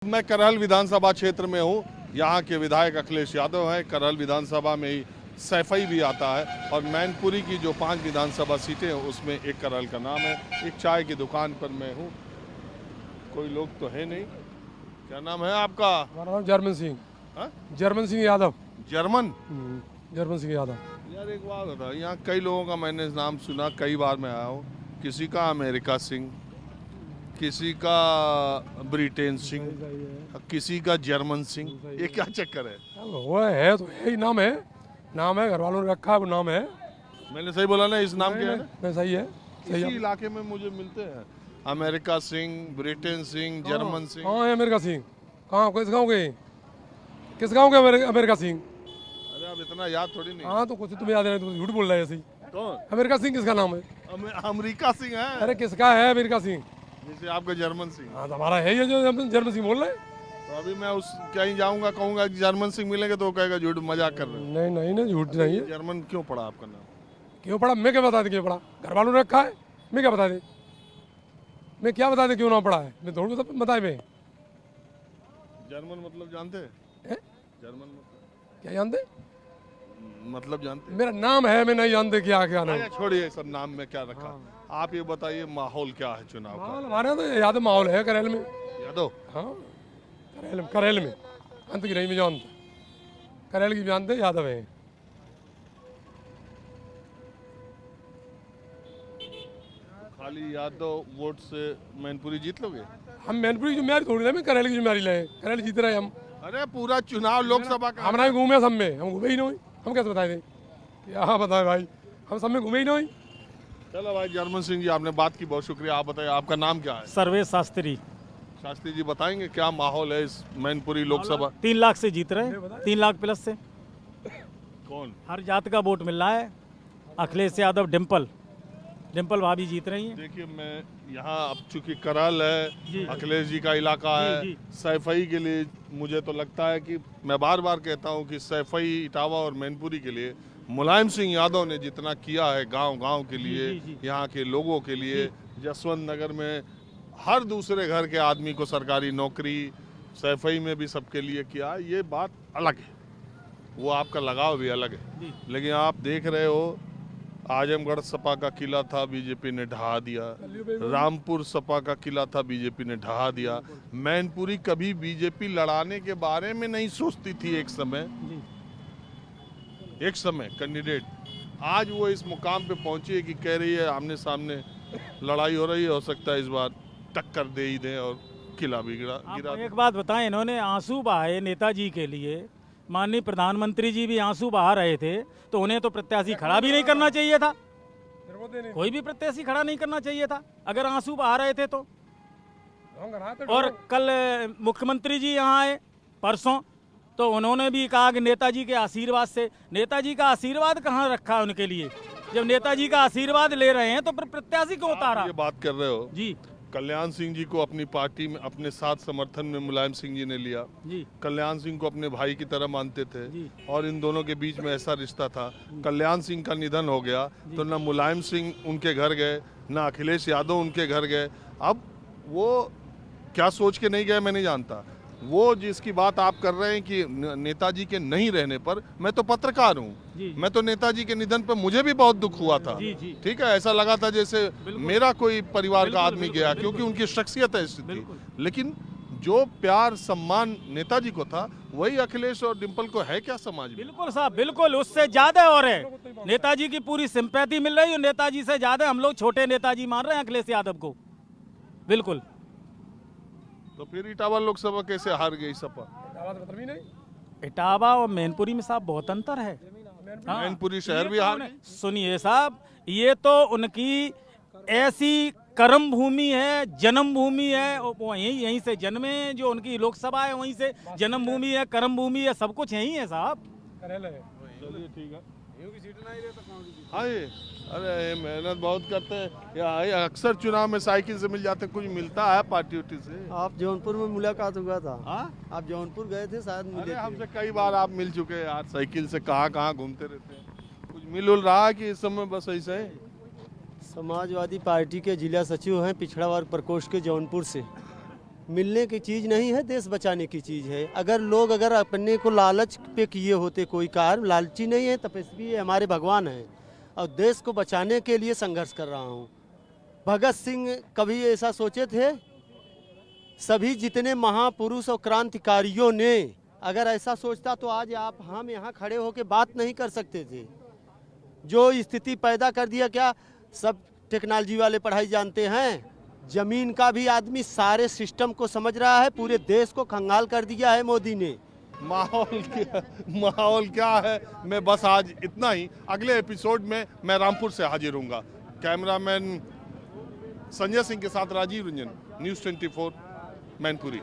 मैं करहल विधानसभा क्षेत्र में हूँ। यहाँ के विधायक अखिलेश यादव हैं। करहल विधानसभा में ही सैफई भी आता है और मैनपुरी की जो 5 विधानसभा सीटें हैं उसमें एक करहल का नाम है। एक चाय की दुकान पर मैं हूँ, कोई लोग तो है नहीं। क्या नाम है आपका? हमारा नाम जर्मन सिंह। हाँ? German Singh Yadav. German German Singh Yadav. यार एक बात बता, यहाँ कई लोगों का मैंने नाम सुना, कई बार मैं आया हूँ। किसी का अमेरिका सिंह, किसी का ब्रिटेन सिंह, किसी का जर्मन सिंह। ये क्या चक्कर है? वो है तो यही नाम है, नाम है, घर वालों ने रखा है, वो नाम है। मैंने सही बोला ना? इस नाम के है ना? नहीं, सही है, सही इसी इलाके में मुझे मिलते हैं America Singh, Britain Singh, German Singh. कहाँ है अमेरिका सिंह? कहाँ, किस गाँव के? किस गाँव के अमेरिका सिंह? अरे अब इतना याद थोड़ी नहीं। हाँ तो कुछ तुम्हें याद नहीं, तुम झूठ बोल रहे हैं ऐसे ही। कौन? अमेरिका सिंह किसका नाम है? अमेरिका सिंह है। अरे किसका है अमेरिका सिंह? जैसे आपका जर्मन सिंह। हाँ तो हमारा है ये जो जर्मन सिंह बोल रहे हैं। तो अभी मैं उस कहीं जाऊंगा, कहूंगा जर्मन सिंह मिलेंगे तो वो कहेगा झूठ, मजाक कर रहे नहीं नहीं नहीं, झूठ नहीं है। हो। जर्मन क्यों पड़ा आपका नाम? क्यों पढ़ा? मैं क्या बता दे क्यों पढ़ा? घर वालों ने रखा है, मैं क्या बता दे? मैं क्या बता दे क्यों ना पढ़ा है? मैं थोड़ी बताए मैं। जर्मन मतलब जानते हैं? जर्मन क्या जानते? मतलब जानते हैं? मेरा नाम है, मैं नहीं जानते क्या क्या नाम। अच्छा छोड़िए सब, नाम में क्या रखा। आप ये बताइए माहौल क्या है चुनाव का? माहौल हमारे यहाँ तो यादव माहौल है करेल में। यादव? हाँ करेल में, अंत की नहीं में जानते, करेल की जानते यादव है। खाली यादव वोट से मैनपुरी जीत लोगे? हम मैनपुरी की जिम्मेदारी थोड़ी ना, मैं करेल की जिम्मेदारी ले, करेल जीत रहे हम। अरे पूरा चुनाव लोकसभा का हमारा घूमे सब में, हम घूमे ही नहीं, हम कैसे बताए थे? क्या बताए भाई, हम सब में घूमे ही नहीं। चलो भाई जर्मन सिंह जी, आपने बात की, बहुत शुक्रिया। आप बताइए आपका नाम क्या है? सर्वेश शास्त्री। शास्त्री जी बताएंगे क्या माहौल है इस मैनपुरी लोकसभा? 3 लाख से जीत रहे हैं, 3 लाख प्लस से। कौन? हर जात का वोट मिल रहा है। अखिलेश यादव, डिम्पल भाभी जीत रही हैं। देखिए मैं यहाँ, अब चूंकि करहल जी। है, अखिलेश जी का इलाका है, जी। सैफई के लिए मुझे तो लगता है कि मैं बार बार कहता हूँ कि सैफई, इटावा और मैनपुरी के लिए मुलायम सिंह यादव ने जितना किया है गांव गांव के लिए, जी। यहाँ के लोगों के लिए, जसवंत नगर में हर दूसरे घर के आदमी को सरकारी नौकरी, सैफई में भी सबके लिए किया, ये बात अलग है, वो आपका लगाव भी अलग है। लेकिन आप देख रहे हो आजमगढ़ सपा का किला था, बीजेपी ने ढहा दिया। रामपुर सपा का किला था, बीजेपी ने ढहा दिया। मैनपुरी कभी बीजेपी लड़ाने के बारे में नहीं सोचती थी एक समय कैंडिडेट। आज वो इस मुकाम पे पहुंची है कि कह रही है आमने सामने लड़ाई हो रही है, हो सकता है इस बार टक्कर दे ही दें और किला भी गिरा दें। एक बात बताएं, इन्होंने आंसू बहाए नेताजी के लिए, माननीय प्रधानमंत्री जी भी आंसू बहा रहे थे, तो उन्हें तो प्रत्याशी खड़ा भी नहीं करना चाहिए था। कोई भी प्रत्याशी खड़ा नहीं करना चाहिए था अगर आंसू बहा रहे थे तो। और कल मुख्यमंत्री जी यहाँ आए परसों, तो उन्होंने भी कहा कि नेताजी के आशीर्वाद से। नेताजी का आशीर्वाद कहाँ रखा है उनके लिए? जब नेताजी का आशीर्वाद ले रहे हैं तो फिर प्रत्याशी क्यों उतारा? ये बात कर रहे हो जी। कल्याण सिंह जी को अपनी पार्टी में अपने साथ समर्थन में मुलायम सिंह जी ने लिया। जी। कल्याण सिंह को अपने भाई की तरह मानते थे जी। और इन दोनों के बीच में ऐसा रिश्ता था। कल्याण सिंह का निधन हो गया तो न मुलायम सिंह उनके घर गए, न अखिलेश यादव उनके घर गए। अब वो क्या सोच के नहीं गए मैं नहीं जानता। वो जिसकी बात आप कर रहे हैं कि नेताजी के नहीं रहने पर, मैं तो पत्रकार हूँ, मैं तो नेताजी के निधन पर मुझे भी बहुत दुख हुआ था। ठीक है, ऐसा लगा था जैसे मेरा कोई परिवार का आदमी गया, क्योंकि उनकी शख्सियत ऐसी थी। लेकिन जो प्यार सम्मान नेताजी को था वही अखिलेश और डिम्पल को है क्या समाज में? बिल्कुल साहब, बिल्कुल, उससे ज्यादा और है। नेताजी की पूरी सिंपैथी मिल रही है, नेताजी से ज्यादा हम लोग छोटे नेताजी मान रहे हैं अखिलेश यादव को। बिल्कुल। तो फिर इटावा लोकसभा कैसे हार गई सपा? इटावा और मैनपुरी में साहब बहुत अंतर है। मैनपुरी शहर भी हार गई। सुनिए साहब, ये तो उनकी ऐसी कर्म भूमि है, जन्म भूमि है, यहीं से जन्मे, जो उनकी लोकसभा है वहीं से जन्म भूमि है, कर्म भूमि है, सब कुछ यहीं है साहब। चलिए ठीक है। हाँ ये, अरे ये मेहनत बहुत करते हैं ये अक्सर चुनाव में साइकिल से मिल जाते, कुछ मिलता है पार्टी उटी से? आप जौनपुर में मुलाकात हुआ था? हाँ, आप जौनपुर गए थे शायद, मिले थे। हमसे कई बार आप मिल चुके हैं यार, साइकिल से कहाँ कहाँ घूमते रहते हैं। कुछ मिल उल रहा है कि इस समय बस ऐसे है? समाजवादी पार्टी के जिला सचिव हैं पिछड़ा वर्ग प्रकोष्ठ के जौनपुर से, मिलने की चीज़ नहीं है, देश बचाने की चीज़ है। अगर अपने को लालच पे किए होते कोई कार्य, लालची नहीं है, तपस्वी है, हमारे भगवान हैं और देश को बचाने के लिए संघर्ष कर रहा हूँ। भगत सिंह कभी ऐसा सोचे थे? सभी जितने महापुरुष और क्रांतिकारियों ने अगर ऐसा सोचता तो आज हम यहाँ खड़े होकर बात नहीं कर सकते थे। जो स्थिति पैदा कर दिया, क्या सब टेक्नोलॉजी वाले पढ़ाई जानते हैं? जमीन का भी आदमी सारे सिस्टम को समझ रहा है, पूरे देश को खंगाल कर दिया है मोदी ने। माहौल क्या है, मैं बस आज इतना ही। अगले एपिसोड में मैं रामपुर से हाजिर हूँगा। कैमरामैन संजय सिंह के साथ राजीव रंजन, न्यूज़ 24 मैनपुरी।